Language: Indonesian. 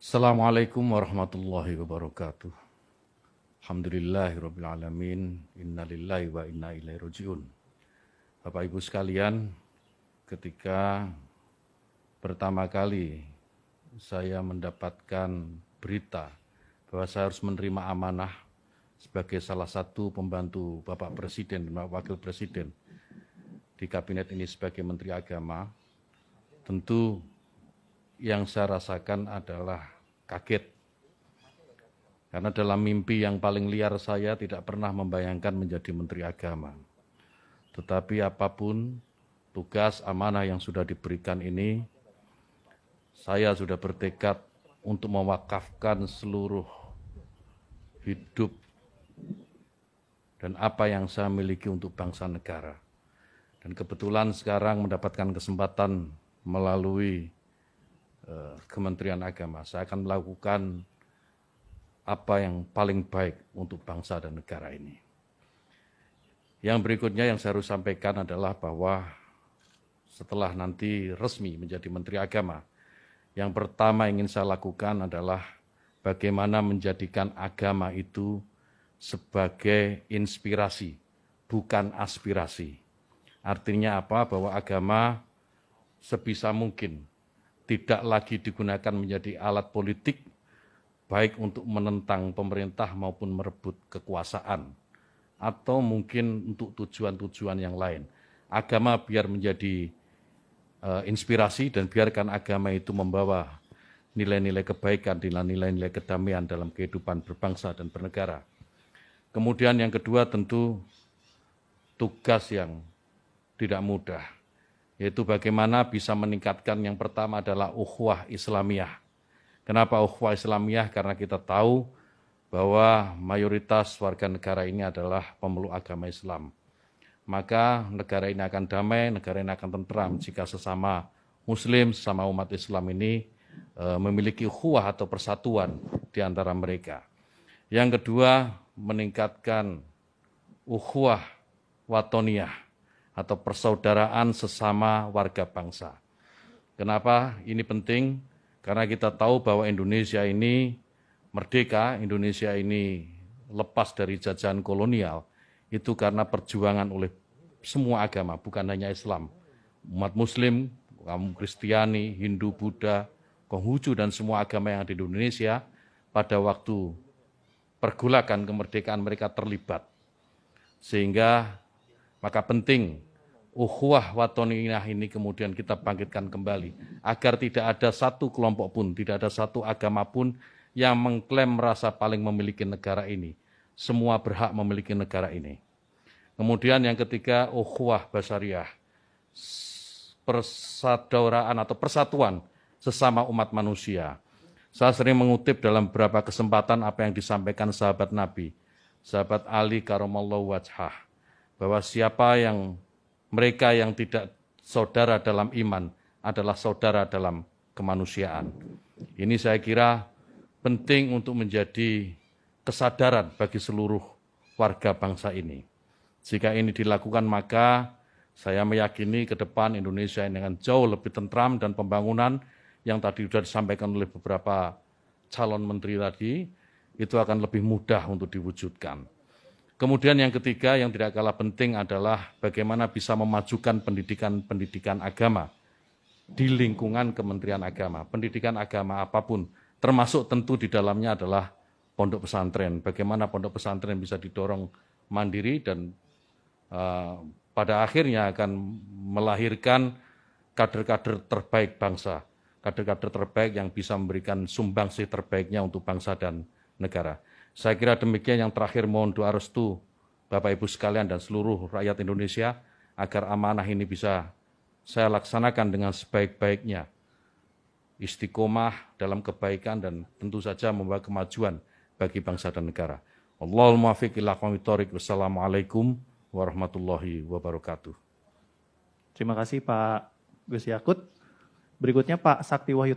Assalamualaikum warahmatullahi wabarakatuh. Alhamdulillahirabbil alamin. Innalillahi wa inna ilaihi rajiun. Bapak Ibu sekalian, ketika pertama kali saya mendapatkan berita bahwa saya harus menerima amanah sebagai salah satu pembantu Bapak Presiden dan Wakil Presiden di kabinet ini sebagai Menteri Agama, tentu yang saya rasakan adalah kaget. Karena dalam mimpi yang paling liar saya tidak pernah membayangkan menjadi Menteri Agama. Tetapi apapun tugas amanah yang sudah diberikan ini, saya sudah bertekad untuk mewakafkan seluruh hidup dan apa yang saya miliki untuk bangsa negara. Dan kebetulan sekarang mendapatkan kesempatan melalui Kementerian Agama. Saya akan melakukan apa yang paling baik untuk bangsa dan negara ini. Yang berikutnya yang saya harus sampaikan adalah bahwa setelah nanti resmi menjadi Menteri Agama, yang pertama ingin saya lakukan adalah bagaimana menjadikan agama itu sebagai inspirasi, bukan aspirasi. Artinya apa? Bahwa agama sebisa mungkin tidak lagi digunakan menjadi alat politik, baik untuk menentang pemerintah maupun merebut kekuasaan, atau mungkin untuk tujuan-tujuan yang lain. Agama biar menjadi inspirasi dan biarkan agama itu membawa nilai-nilai kebaikan, nilai-nilai kedamaian dalam kehidupan berbangsa dan bernegara. Kemudian yang kedua tentu tugas yang tidak mudah, yaitu bagaimana bisa meningkatkan yang pertama adalah ukhuwah Islamiyah. Kenapa ukhuwah Islamiyah? Karena kita tahu bahwa mayoritas warga negara ini adalah pemeluk agama Islam. Maka negara ini akan damai, negara ini akan tentram jika sesama Muslim, sesama umat Islam ini memiliki ukhuwah atau persatuan di antara mereka. Yang kedua, meningkatkan ukhuwah watoniyah atau persaudaraan sesama warga bangsa. Kenapa ini penting? Karena kita tahu bahwa Indonesia ini merdeka, Indonesia ini lepas dari jajahan kolonial, itu karena perjuangan oleh semua agama, bukan hanya Islam. Umat Muslim, kaum Kristiani, Hindu, Buddha, Konghucu, dan semua agama yang ada di Indonesia, pada waktu pergolakan kemerdekaan mereka terlibat. Sehingga maka penting ukhuwah watoniyah ini kemudian kita bangkitkan kembali, agar tidak ada satu kelompok pun, tidak ada satu agama pun yang mengklaim merasa paling memiliki negara ini. Semua berhak memiliki negara ini. Kemudian yang ketiga, ukhuwah basariyah, persaudaraan atau persatuan sesama umat manusia. Saya sering mengutip dalam beberapa kesempatan apa yang disampaikan sahabat Nabi, sahabat Ali karamallahu wajhah, bahwa mereka yang tidak saudara dalam iman adalah saudara dalam kemanusiaan. Ini saya kira penting untuk menjadi kesadaran bagi seluruh warga bangsa ini. Jika ini dilakukan, maka saya meyakini ke depan Indonesia ini dengan jauh lebih tentram, dan pembangunan yang tadi sudah disampaikan oleh beberapa calon menteri tadi, itu akan lebih mudah untuk diwujudkan. Kemudian yang ketiga yang tidak kalah penting adalah bagaimana bisa memajukan pendidikan agama di lingkungan Kementerian Agama. Pendidikan agama apapun, termasuk tentu di dalamnya adalah pondok pesantren. Bagaimana pondok pesantren bisa didorong mandiri dan pada akhirnya akan melahirkan kader-kader terbaik bangsa, kader-kader terbaik yang bisa memberikan sumbangsih terbaiknya untuk bangsa dan negara. Saya kira demikian. Yang terakhir, mohon doa restu Bapak Ibu sekalian dan seluruh rakyat Indonesia agar amanah ini bisa saya laksanakan dengan sebaik-baiknya, istiqomah dalam kebaikan dan tentu saja membawa kemajuan bagi bangsa dan negara. Allahumma muwaffiq ila aqwamit thoriq. Wassalamualaikum warahmatullahi wabarakatuh. Terima kasih Pak Gus Yakut. Berikutnya Pak Sakti Wahyu.